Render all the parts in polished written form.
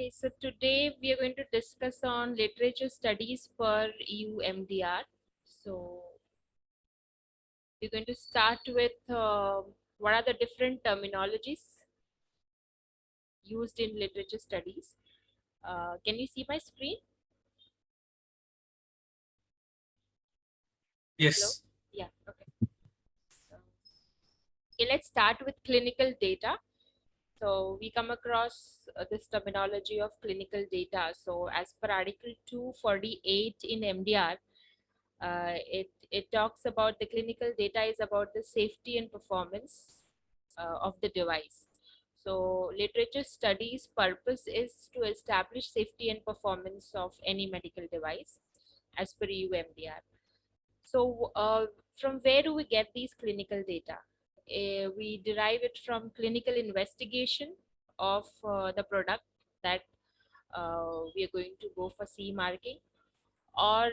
Okay, so today we are going to discuss on literature studies for EU MDR. So we're going to start with what are the different terminologies used in literature studies. Can you see my screen? Hello? Yes. Yeah, okay. So, okay, let's start with clinical data. So we come across this terminology of clinical data. So as per Article 248 in MDR, it talks about the clinical data is about the safety and performance of the device. So literature studies purpose is to establish safety and performance of any medical device as per EU MDR. So from where do we get these clinical data? We derive it from clinical investigation of the product that we are going to go for CE marking, or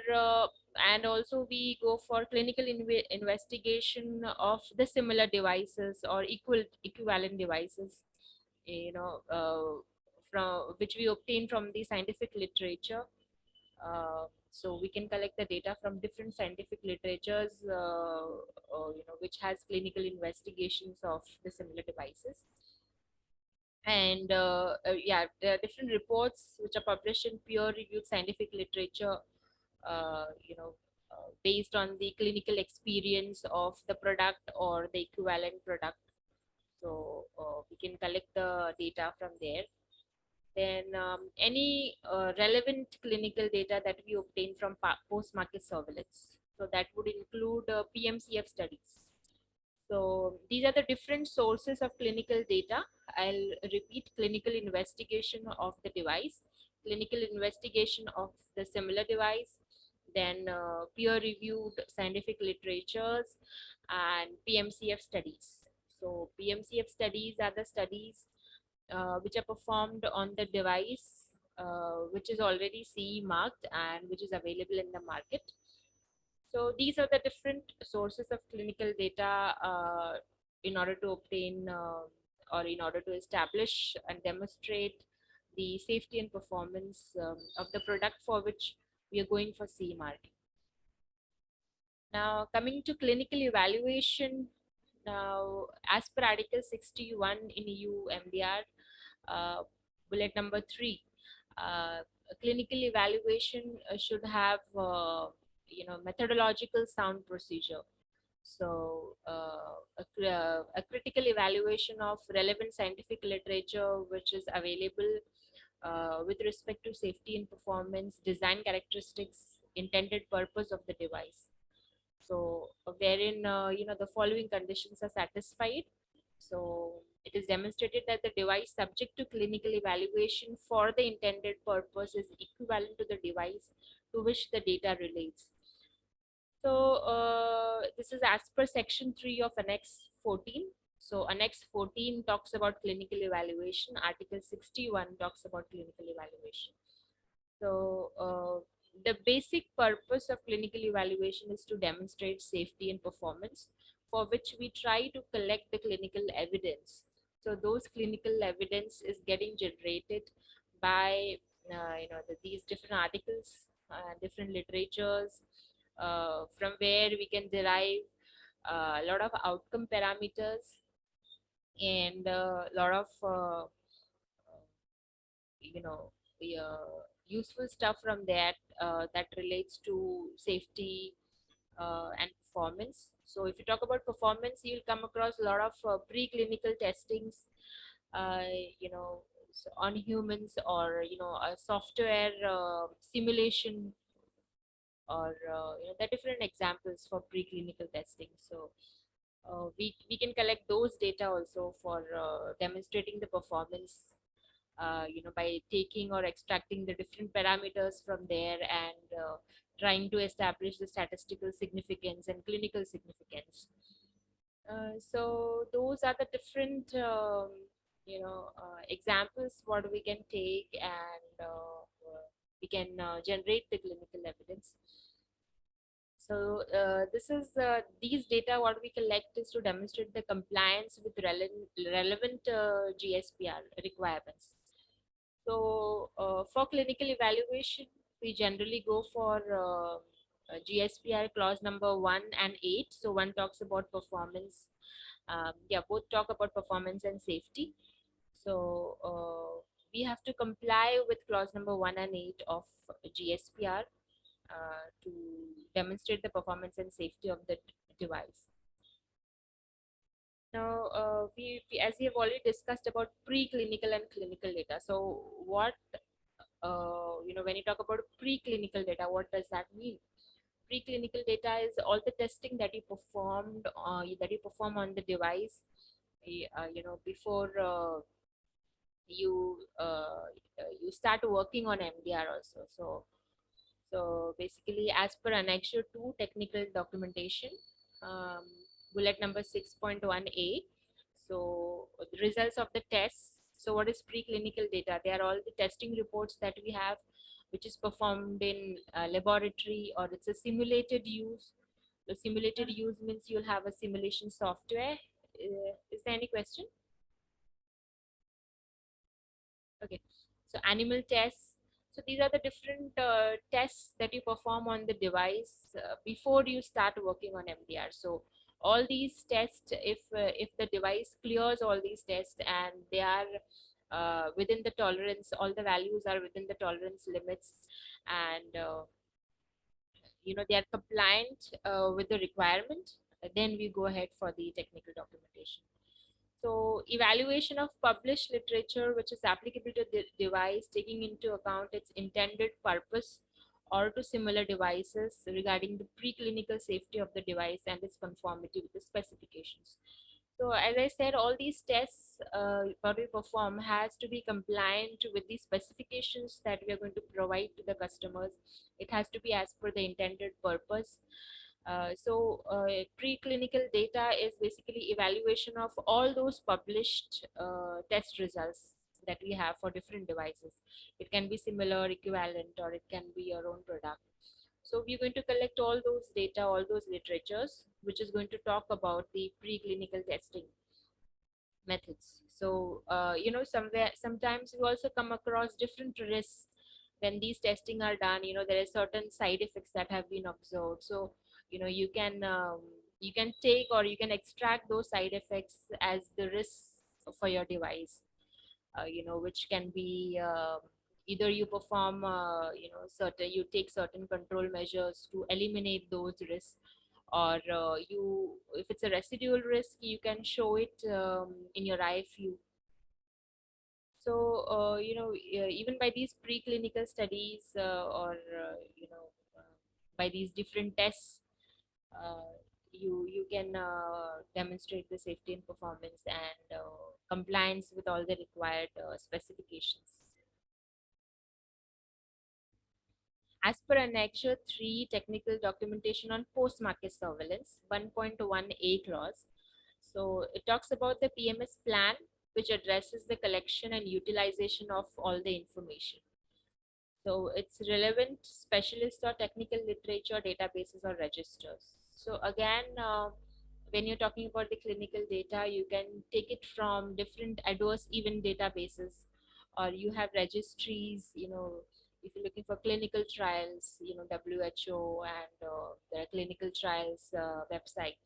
and also we go for clinical investigation of the similar devices or equivalent devices, from which we obtain from the scientific literature. So we can collect the data from different scientific literatures, which has clinical investigations of the similar devices. And yeah, there are different reports which are published in peer-reviewed scientific literature, uh, you know, based on the clinical experience of the product or the equivalent product. So we can collect the data from there. Then any relevant clinical data that we obtain from post-market surveillance. So that would include PMCF studies. So these are the different sources of clinical data. I'll repeat: clinical investigation of the device, clinical investigation of the similar device, then peer-reviewed scientific literatures, and PMCF studies. So PMCF studies are the studies which are performed on the device which is already CE marked and which is available in the market. So these are the different sources of clinical data in order to obtain or in order to establish and demonstrate the safety and performance of the product for which we are going for CE marking. Now coming to clinical evaluation, now as per Article 61 in EU MDR, bullet number 3, clinical evaluation should have methodological sound procedure. So a critical evaluation of relevant scientific literature which is available with respect to safety and performance, design characteristics, intended purpose of the device. So wherein the following conditions are satisfied. So it is demonstrated that the device subject to clinical evaluation for the intended purpose is equivalent to the device to which the data relates. So this is as per section 3 of Annex 14. So Annex 14 talks about clinical evaluation. Article 61 talks about clinical evaluation. So the basic purpose of clinical evaluation is to demonstrate safety and performance, for which we try to collect the clinical evidence. So those clinical evidence is getting generated by these different articles, different literatures, from where we can derive a lot of outcome parameters and a lot of you know useful stuff from that that relates to safety and performance. So if you talk about performance, you'll come across a lot of preclinical testings, uh, you know on humans, or a software simulation, or the different examples for preclinical testing. So we can collect those data also for demonstrating the performance, by taking or extracting the different parameters from there, and trying to establish the statistical significance and clinical significance. So those are the different examples what we can take, and we can generate the clinical evidence. So this is these data what we collect is to demonstrate the compliance with relevant GSPR requirements. So for clinical evaluation, we generally go for GSPR clause number 1 and 8. So one talks about performance. Yeah, both talk about performance and safety. So we have to comply with clause number 1 and 8 of GSPR to demonstrate the performance and safety of the device. Now, as we have already discussed about preclinical and clinical data. So what, when you talk about preclinical data, what does that mean? Preclinical data is all the testing that you perform on the device, before you you start working on MDR also. So basically, as per Annex 2 technical documentation, um, bullet number 6.1a. So the results of the tests. So what is preclinical data? They are all the testing reports that we have, which is performed in laboratory, or it's a simulated use. The simulated use means you'll have a simulation software. Is there any question? Okay, so animal tests. So these are the different tests that you perform on the device before you start working on MDR. So all these tests, if the device clears all these tests and they are within the tolerance, all the values are within the tolerance limits, and they are compliant with the requirement, then we go ahead for the technical documentation. So evaluation of published literature which is applicable to the device, taking into account its intended purpose or to similar devices regarding the preclinical safety of the device and its conformity with the specifications. So as I said, all these tests that we perform has to be compliant with the specifications that we are going to provide to the customers. It has to be as per the intended purpose. Preclinical data is basically evaluation of all those published test results that we have for different devices. It can be similar, equivalent, or it can be your own product. So we're going to collect all those data, all those literatures, which is going to talk about the preclinical testing methods. So, sometimes we also come across different risks when these testing are done. There are certain side effects that have been observed. So, you can take or you can extract those side effects as the risks for your device, which can be either you perform, you take certain control measures to eliminate those risks, or if it's a residual risk, you can show it in your IFU. So, even by these preclinical studies, or by these different tests, uh, you can demonstrate the safety and performance and compliance with all the required specifications. As per Annex 3 technical documentation on post-market surveillance 1.1a clause, so it talks about the PMS plan, which addresses the collection and utilization of all the information. So it's relevant specialist or technical literature databases or registers. So again, when you're talking about the clinical data, you can take it from different adverse event databases, or you have registries. If you're looking for clinical trials, WHO and the clinical trials website.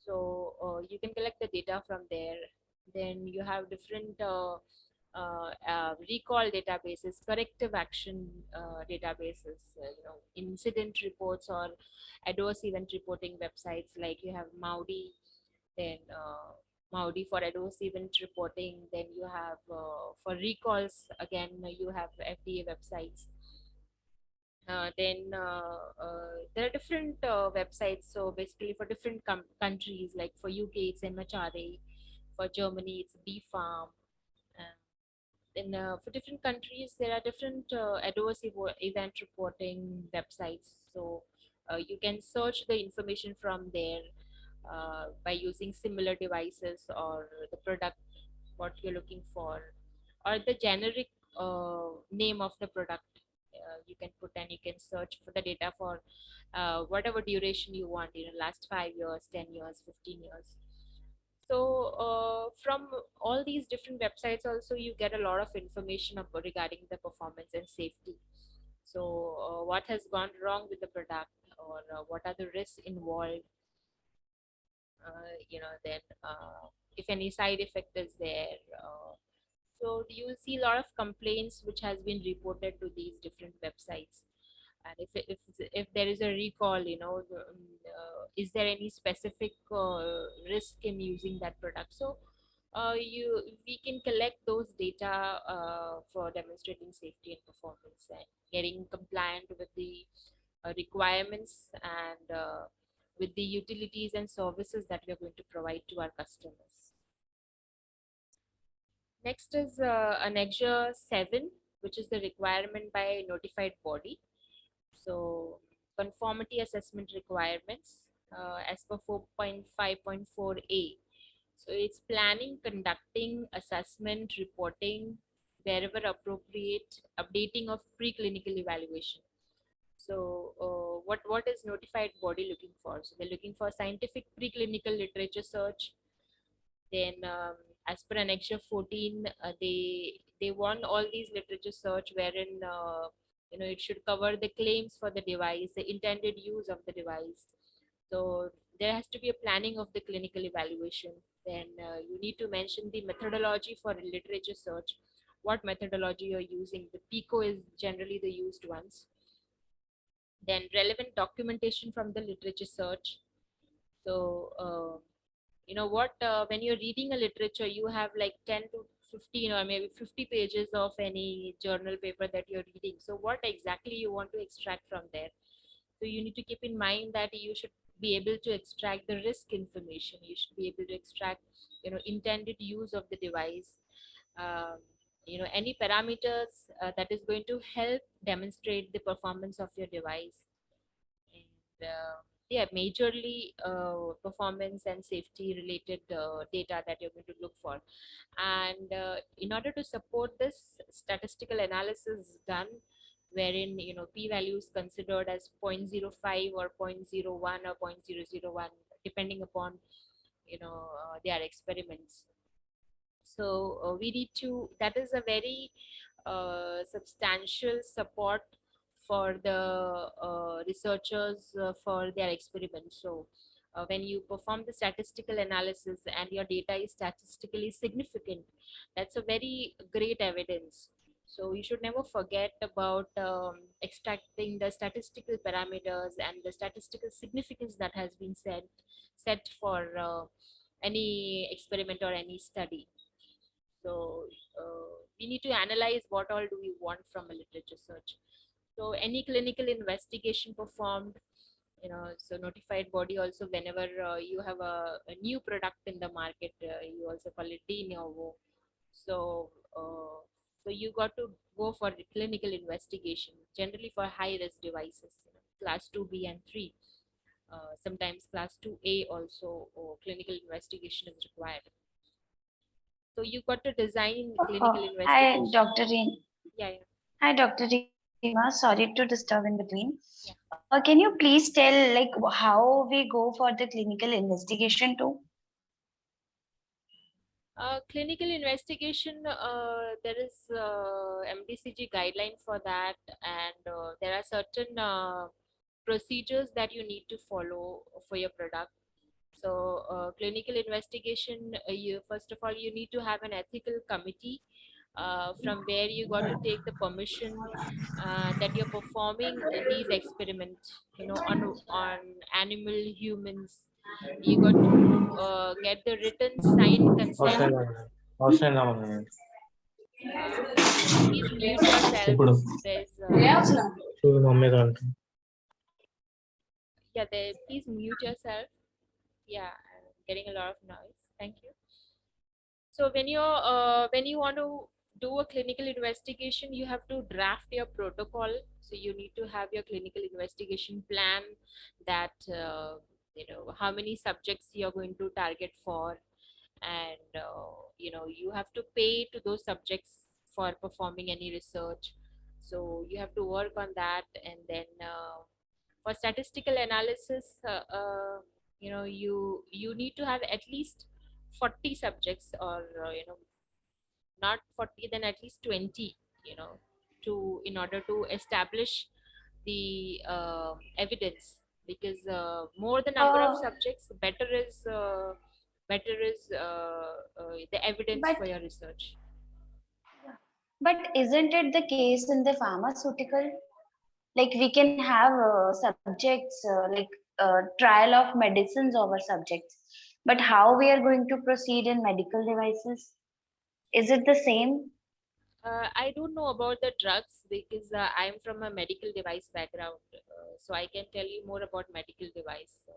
So you can collect the data from there. Then you have different recall databases, corrective action databases, incident reports or adverse event reporting websites, like you have MAUDI, then MAUDI for adverse event reporting. Then you have for recalls, again, you have FDA websites. There are different websites. So basically, for different countries, like for UK, it's MHRA. For Germany, it's BFARM. Uh, then for different countries, there are different adverse event reporting websites. So you can search the information from there by using similar devices or the product what you're looking for, or the generic name of the product. You can put, and you can search for the data for whatever duration you want, last 5 years, 10 years, 15 years. So from all these different websites also you get a lot of information about regarding the performance and safety. So what has gone wrong with the product, or what are the risks involved, then if any side effect is there. So you see a lot of complaints which has been reported to these different websites. And if there is a recall, is there any specific risk in using that product? So we can collect those data for demonstrating safety and performance and getting compliant with the requirements and with the utilities and services that we are going to provide to our customers. Next is Annexure 7, which is the requirement by notified body. So conformity assessment requirements as per 4.5.4a. So it's planning, conducting, assessment, reporting, wherever appropriate, updating of preclinical evaluation. So what is notified body looking for? So they're looking for scientific preclinical literature search. Then as per Annexure 14, they want all these literature search wherein it should cover the claims for the device, the intended use of the device. So there has to be a planning of the clinical evaluation. Then you need to mention the methodology for literature search, what methodology you're using. The Pico is generally the used ones. Then relevant documentation from the literature search. So when you're reading a literature, you have like 10 to 15 or maybe 50 pages of any journal paper that you're reading. So what exactly you want to extract from there? So you need to keep in mind that you should be able to extract the risk information. You should be able to extract intended use of the device, um, any parameters that is going to help demonstrate the performance of your device. And yeah, majorly performance and safety related data that you're going to look for. And in order to support this, statistical analysis is done, wherein p value is considered as 0.05 or 0.01 or 0.001 depending upon their experiments. So we need to, that is a very substantial support for the researchers for their experiments. So when you perform the statistical analysis and your data is statistically significant, that's a very great evidence. So you should never forget about extracting the statistical parameters and the statistical significance that has been set for any experiment or any study. So we need to analyze what all do we want from a literature search. So any clinical investigation performed, so notified body also, whenever you have a new product in the market, you also call it de novo. So so you got to go for the clinical investigation, generally for high risk devices, class 2B and 3. Sometimes class 2A also, or clinical investigation is required. So you got to design clinical Hi, investigation. Dr. Reema. Yeah. Hi, Dr. Reema. Sorry to disturb in between. Yeah. Can you please tell like how we go for the clinical investigation too? Clinical investigation, there is MDCG guideline for that, and there are certain procedures that you need to follow for your product. So clinical investigation, you first of all you need to have an ethical committee from where you got to take the permission that you're performing these experiments, on animal, humans. You got to get the written signed consent. Uh, Please mute yourself. ఇప్పుడు There's చూడు mummy కంట yeah, please mute yourself. Yeah, I'm getting a lot of noise. Thank you. So when you want to do a clinical investigation, you have to draft your protocol. So you need to have your clinical investigation plan, that how many subjects you're going to target for, and you have to pay to those subjects for performing any research. So you have to work on that. And then for statistical analysis, you need to have at least 40 subjects, or not 40, then at least 20, in order to establish the evidence, because more the number of Uh, subjects, better is the evidence but for your research. isn't it the case in the pharmaceutical? Like we can have subjects trial of medicines over subjects, but how we are going to proceed in medical devices? Is it the same? I don't know about the drugs, because I'm from a medical device background, so I can tell you more about medical device. So,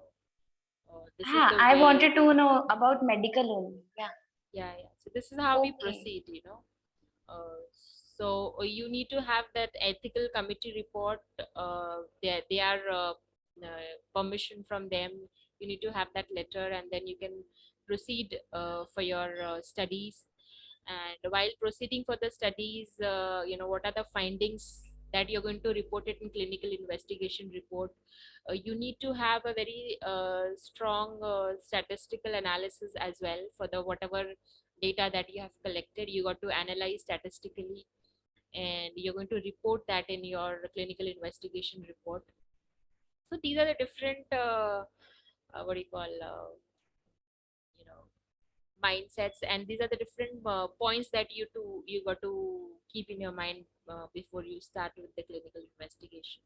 this is the I way wanted we, to know about medical only. Yeah. yeah. So this is how we Okay. proceed. So you need to have that ethical committee report. They are permission from them. You need to have that letter, and then you can proceed for your studies. And while proceeding for the studies, what are the findings that you're going to report it in clinical investigation report. You need to have a very strong statistical analysis as well for the whatever data that you have collected. You got to analyze statistically, and you're going to report that in your clinical investigation report. So these are the different what do you call you know mindsets, and these are the different points that you got to keep in your mind before you start with the clinical investigation.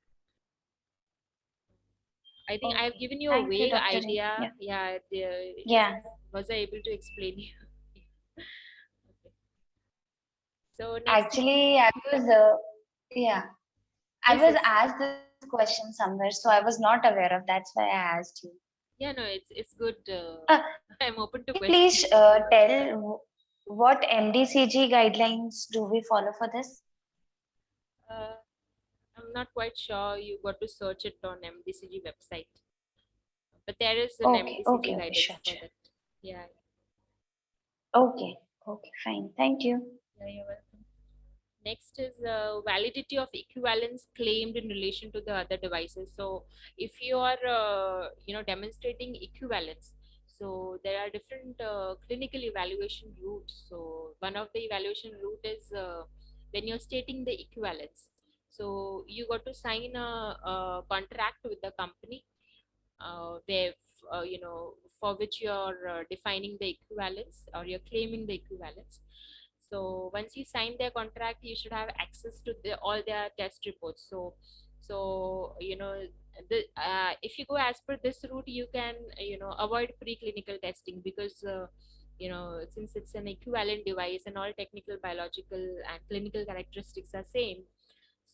I think I've Okay. given you a Thank you, vague Dr. Ray. idea. Yeah. Yeah, Yeah. was I able to explain you? Okay. So next is, Actually, I was yeah. I yes, was yes. asked this question somewhere, so I was not aware of. That's why I asked you. Yeah, no, it's good. Uh, I'm open to can you please questions. tell what MDCG guidelines do we follow for this? Uh, I'm not quite sure. You got to search it on MDCG website, but there is an Okay, MDCG okay, okay, guidance sure, for sure. that. Yeah, Okay, okay, fine. Thank you. yeah, you're welcome. Next is validity of equivalence claimed in relation to the other devices. So if you are demonstrating equivalence, so there are different clinical evaluation routes. So one of the evaluation route is when you're stating the equivalence. So you got to sign a contract with the company where for which you're defining the equivalence, or you're claiming the equivalence. So once you sign their contract, you should have access to all their test reports. So if you go as per this route, you can avoid preclinical testing, because since it's an equivalent device and all technical, biological, and clinical characteristics are same.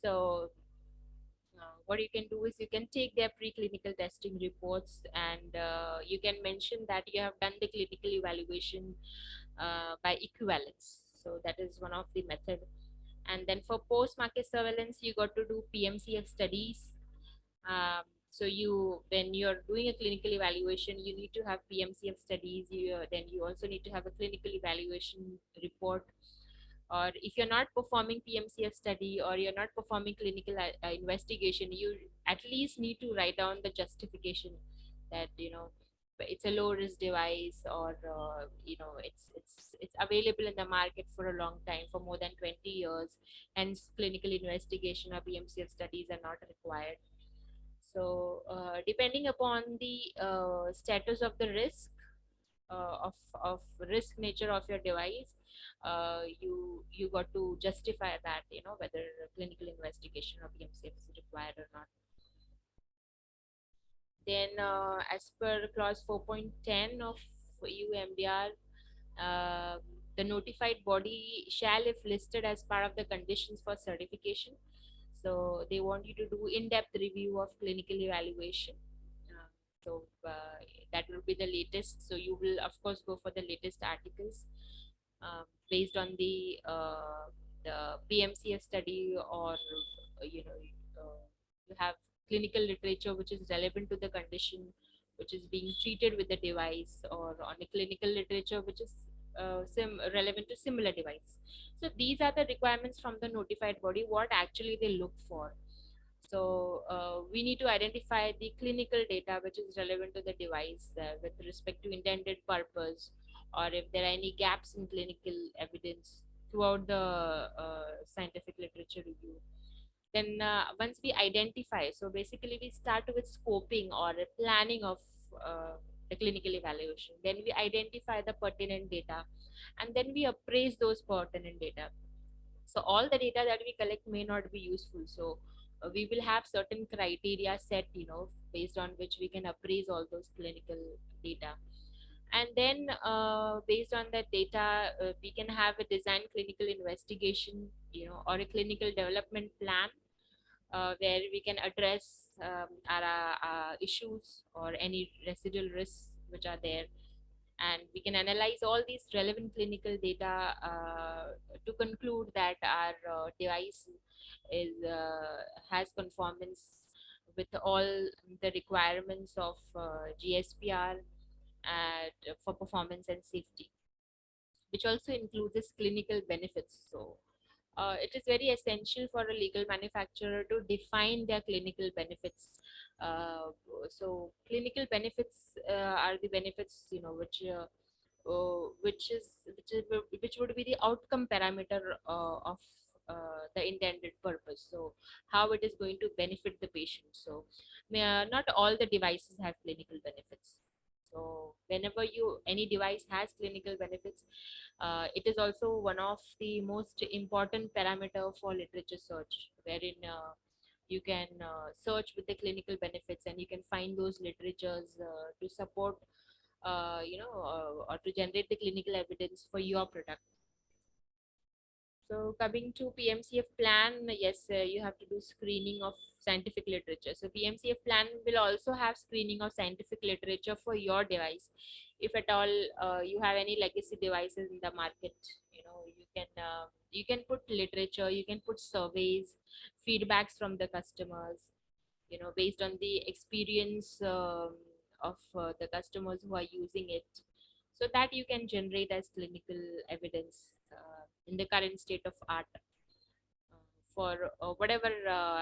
So what you can do is you can take their preclinical testing reports, and you can mention that you have done the clinical evaluation by equivalence. So that is one of the method. And then for post market surveillance, you got to do PMCF studies. So when you're doing a clinical evaluation, you need to have PMCF studies. Then you also need to have a clinical evaluation report. Or if you're not performing PMCF study, or you're not performing clinical investigation, you at least need to write down the justification that it's a low risk device, or it's available in the market for a long time, for more than 20 years, hence clinical investigation or PMCF studies are not required. So depending upon the status of the risk, of risk nature of your device, you got to justify that, whether clinical investigation or PMCF is required or not. Then as per clause 4.10 of EUMDR, uh, the notified body shall, if listed as part of the conditions for certification, so they want you to do in-depth review of clinical evaluation. Uh, so that will be the latest. So you will of course go for the latest articles based on the PMCF study, or you have clinical literature which is relevant to the condition which is being treated with the device, or on a clinical literature which is relevant to similar device. So these are the requirements from the notified body, what actually they look for. So we need to identify the clinical data which is relevant to the device with respect to intended purpose, or if there are any gaps in clinical evidence throughout the scientific literature review. Then once we identify, so basically we start with scoping or planning of the clinical evaluation. Then we identify the pertinent data, and then we appraise those pertinent data. So all the data that we collect may not be useful, so we will have certain criteria set, based on which we can appraise all those clinical data. And then based on that data, we can have a design clinical investigation, or a clinical development plan, where we can address our issues or any residual risks which are there. And we can analyze all these relevant clinical data to conclude that our device has conformance with all the requirements of GSPR for performance and safety, which also includes its clinical benefits. So it is very essential for a legal manufacturer to define their clinical benefits. Uh, so clinical benefits are the benefits, which would be the outcome parameter of the intended purpose. So how it is going to benefit the patient. So not all the devices have clinical benefits. So whenever any device has clinical benefits, it is also one of the most important parameter for literature search, wherein you can search with the clinical benefits, and you can find those literatures to support, or to generate the clinical evidence for your product. So coming to PMCF plan, yes, you have to do screening of scientific literature. So PMCF plan will also have screening of scientific literature for your device. If at all you have any legacy devices in the market, you can put literature, you can put surveys, feedbacks from the customers, based on the experience of the customers who are using it, so that you can generate as clinical evidence in the current state of art, for whatever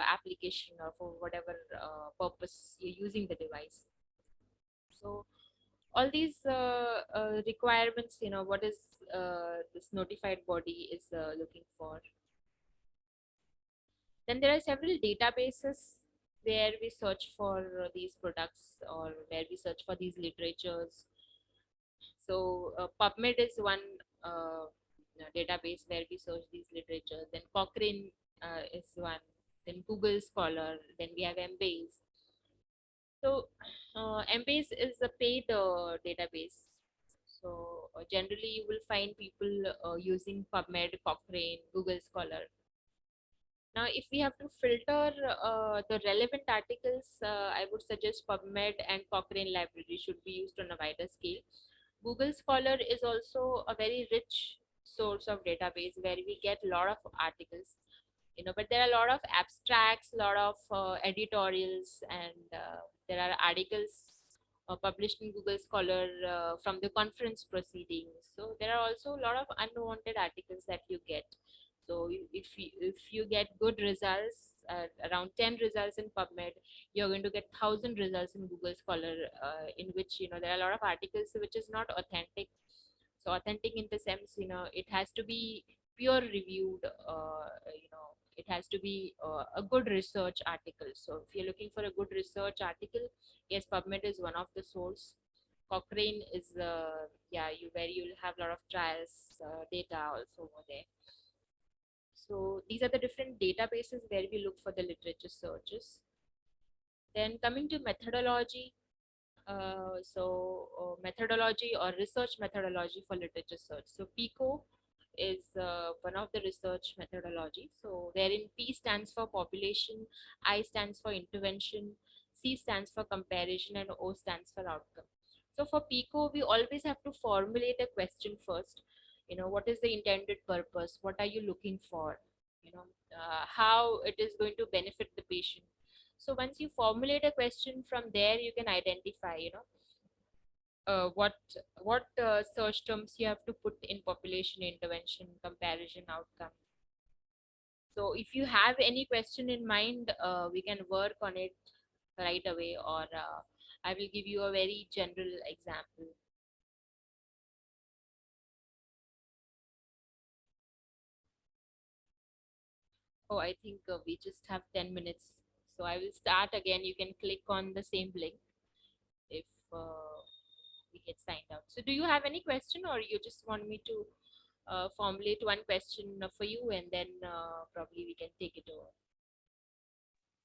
application or for whatever purpose you're using the device. So all these requirements, what is this notified body is looking for. Then there are several databases where we search for these products, or where we search for these literatures. So PubMed is one database where we search these literature. Then Cochrane is one. Then Google Scholar. Then we have Embase. So Embase is a paid database. So generally you will find people using PubMed, Cochrane, Google Scholar. Now, if we have to filter the relevant articles, I would suggest PubMed and Cochrane library should be used on a wider scale. Google Scholar is also a very rich source of database where we get a lot of articles, but there are a lot of abstracts, a lot of editorials, and there are articles published in Google Scholar from the conference proceedings. So there are also a lot of unwanted articles that you get. So if you get good results, around 10 results in PubMed, you're going to get 1,000 results in Google Scholar, in which there are a lot of articles which is not authentic. So authentic in the sense, it has to be peer reviewed. It has to be a good research article. So if you're looking for a good research article, yes, PubMed is one of the source. Cochrane is where you'll have a lot of trials data also over there. So these are the different databases where we look for the literature searches. Then coming to methodology, methodology or research methodology for literature search. So Pico is one of the research methodology. So wherein P stands for population, I stands for intervention, C stands for comparison, and O stands for outcome. So for Pico, we always have to formulate a question first. What is the intended purpose? What are you looking for? How it is going to benefit the patient. So once you formulate a question, from there you can identify, what search terms you have to put in population, intervention, comparison, outcome. So if you have any question in mind, we can work on it right away, or I will give you a very general example. Oh, I think we just have 10 minutes. So I will start again. You can click on the same link if we get signed out. So do you have any question, or you just want me to formulate one question for you, and then probably we can take it over?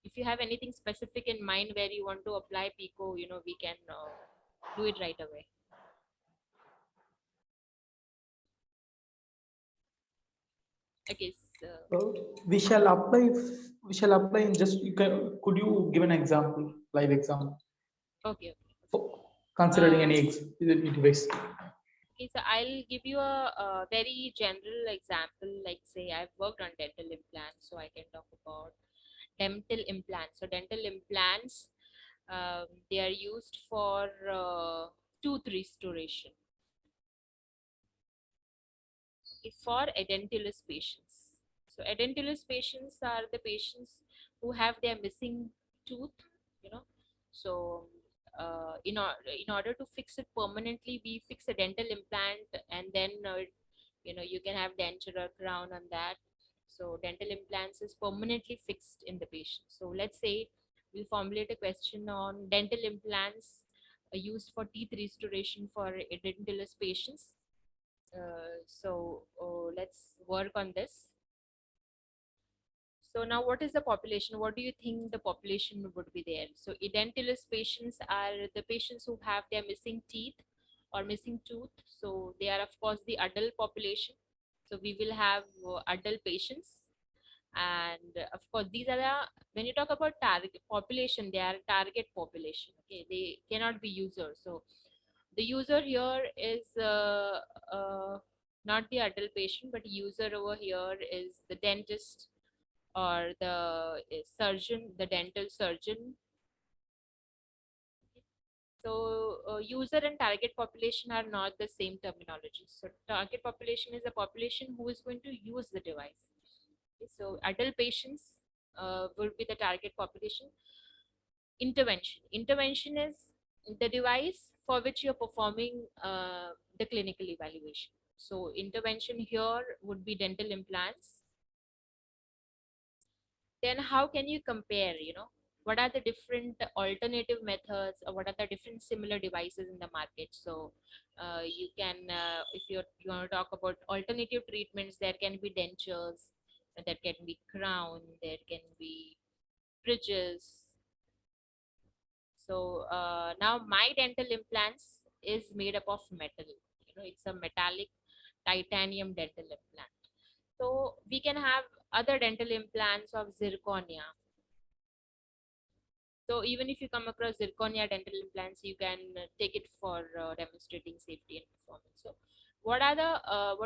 If you have anything specific in mind where you want to apply Pico, we can do it right away. Okay, so We shall apply. We shall apply in just. Could you give an example, live example, okay. for considering any device? Okay, so I'll give you a very general example. Like, say I've worked on dental implants, so I can talk about dental implants. So dental implants, they are used for tooth restoration. For edentulous patients. So edentulous patients are the patients who have their missing tooth, you know. So in order to fix it permanently, we fix a dental implant, and then you can have denture or crown on that. So dental implants is permanently fixed in the patient. So let's say we'll formulate a question on dental implants used for teeth restoration for edentulous patients. So let's work on this. So now, what is the population? What do you think the population would be there? So edentulous patients are the patients who have their missing teeth or missing tooth. So they are, of course, the adult population. So we will have adult patients, and of course these are the, when you talk about target population, they are target population. Okay, they cannot be users. So the user here is not the adult patient, but user over here is the dentist or the surgeon, the dental surgeon. So user and target population are not the same terminology. So target population is a population who is going to use the device. Okay, so adult patients will be the target population. Intervention is the device for which you're performing the clinical evaluation. So intervention here would be dental implants. Then how can you compare, what are the different alternative methods, or what are the different similar devices in the market? So you can, if you want to talk about alternative treatments, there can be dentures, there can be crown, there can be bridges. So now my dental implants is made up of metal. It's a metallic titanium dental implant. So we can have other dental implants of zirconia. So even if you come across zirconia dental implants, you can take it for demonstrating safety and performance. So what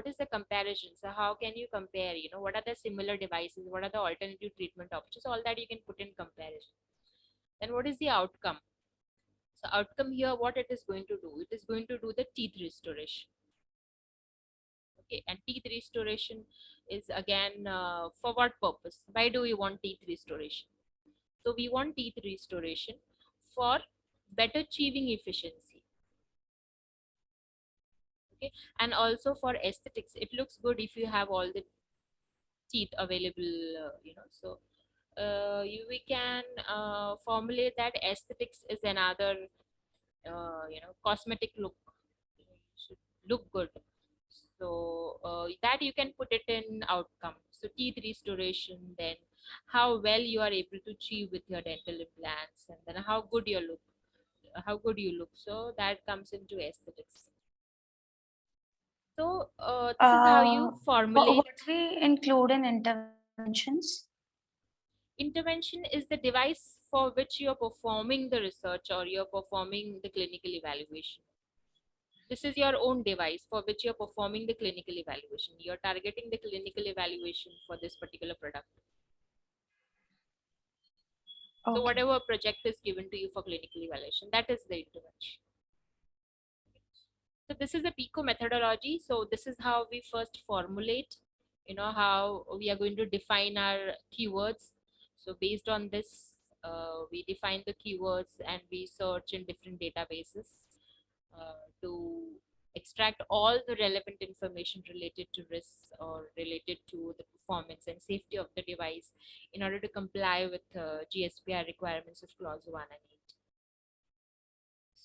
is the comparison? So how can you compare, what are the similar devices? What are the alternative treatment options? All that you can put in comparison. Then what is the outcome? So outcome here, what it is going to do? It is going to do the teeth restoration. Okay, and teeth restoration is again for what purpose? Why do we want teeth restoration? So we want teeth restoration for better chewing efficiency. Okay, and also for aesthetics. It looks good if you have all the teeth available, So we can formulate that aesthetics is another, cosmetic look. You should look good. So that you can put it in outcome. So teeth restoration, then how well you are able to chew with your dental implants, and then how good you look. So that comes into aesthetics. So this is how you formulate. What we include in interventions? Intervention is the device for which you're performing the research or you're performing the clinical evaluation. This is your own device for which you're performing the clinical evaluation. You're targeting the clinical evaluation for this particular product. Okay. So whatever project is given to you for clinical evaluation, that is the intervention. So this is the Pico methodology. So this is how we first formulate, how we are going to define our keywords. So based on this, we define the keywords and we search in different databases to extract all the relevant information related to risks or related to the performance and safety of the device in order to comply with GSPR requirements of clause 1 and 8.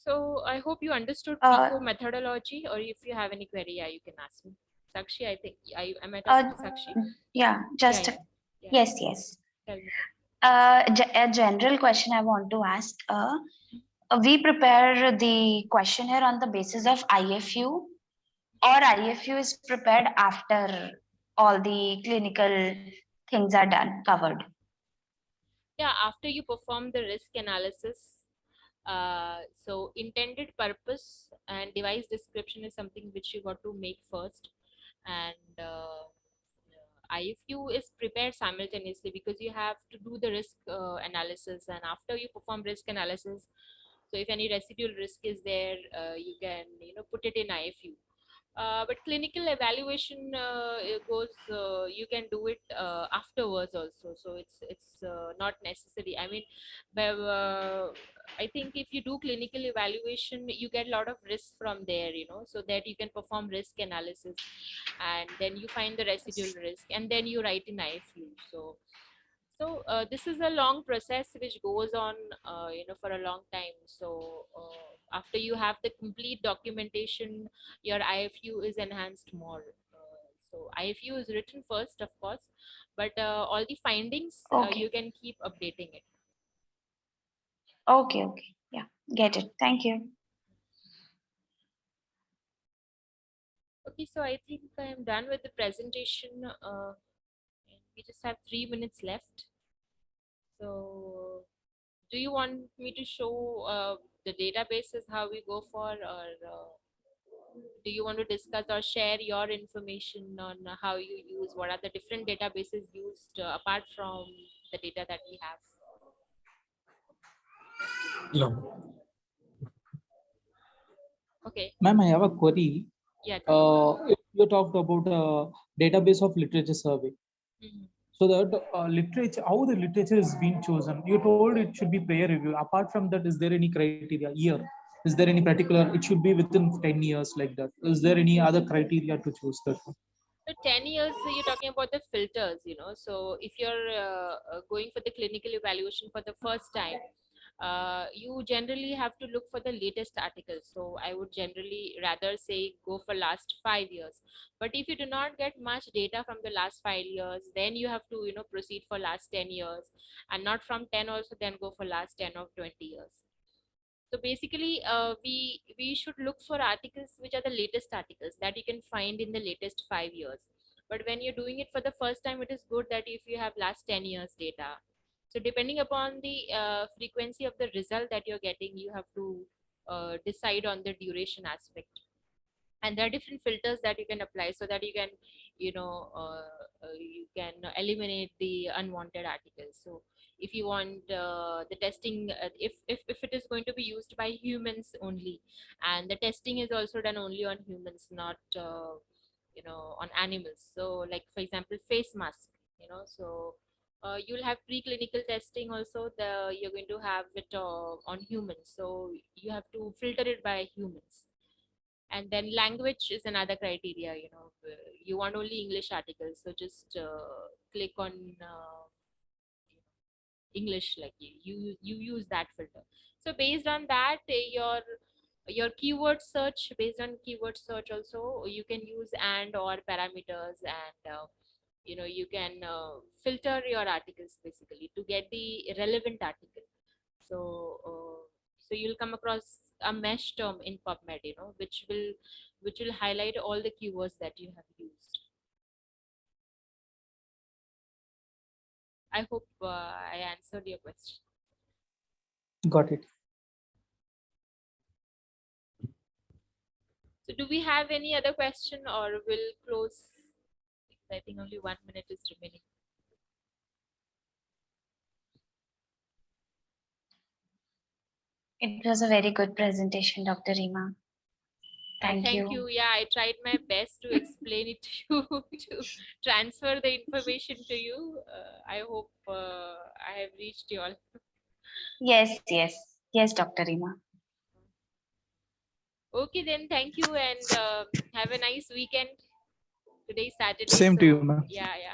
So I hope you understood Pico methodology, or if you have any query, yeah, you can ask me. Sakshi, I think, am I talking to Sakshi? Yeah, just Yeah. yes. Tell me. A general question I want to ask. We prepare the questionnaire on the basis of IFU, or IFU is prepared after all the clinical things are done, covered? Yeah, after you perform the risk analysis, so intended purpose and device description is something which you got to make first, and IFU is prepared simultaneously because you have to do the risk analysis, and after you perform risk analysis, so if any residual risk is there, you can put it in IFU. But clinical evaluation it goes, you can do it afterwards also, so it's not necessary. I mean, but, I think if you do clinical evaluation, you get a lot of risk from there, so that you can perform risk analysis, and then you find the residual risk, and then you write in IFU. So this is a long process which goes on, for a long time. So after you have the complete documentation, your IFU is enhanced more. So IFU is written first, of course, but all the findings, Okay. you can keep updating it. Okay. Yeah, get it. Thank you. Okay, so I think I am done with the presentation. And we just have 3 minutes left. So do you want me to show the databases how we go for, or do you want to discuss or share your information on how you use, what are the different databases used apart from the data that we have? Yeah. Okay. Ma'am, I have a query. Yeah. You talked about a database of literature survey. So that literature, how the literature is being chosen? You told it should be peer review. Apart from that, is there any criteria? Year? Is there any particular? It should be within 10 years like that. Is there any other criteria to choose that? So 10 years, you're talking about the filters, So if you're going for the clinical evaluation for the first time, you generally have to look for the latest articles. So I would generally rather say go for last 5 years. But if you do not get much data from the last 5 years, then you have to proceed for last 10 years, and not from 10 also, then go for last 10 or 20 years. So basically, we should look for articles which are the latest articles that you can find in the latest 5 years. But when you're doing it for the first time, it is good that if you have last 10 years data. So depending upon the frequency of the result that you're getting, you have to decide on the duration aspect. And there are different filters that you can apply so that you can you can eliminate the unwanted articles. So if you want the testing, if it is going to be used by humans only, and the testing is also done only on humans, not on animals. So like for example, face mask, so you'll have preclinical testing also, you're going to have it on humans, so you have to filter it by humans. And then language is another criteria. You want only English articles, so just click on English, like you use that filter. So based on that, your keyword search, based on keyword search also, you can use and or parameters, and you can filter your articles basically to get the relevant article. So so you'll come across a mesh term in PubMed, which will highlight all the keywords that you have used. I hope I answered your question. Got it. So do we have any other question, or we'll close? I think only 1 minute is remaining. It was a very good presentation, Dr. Rima. Thank you. Yeah, I tried my best to explain it to you, to transfer the information to you. I hope I have reached you all. Yes, Dr. Rima. Okay, then thank you and have a nice weekend. Today's Saturday. Same to so you, ma'am. yeah.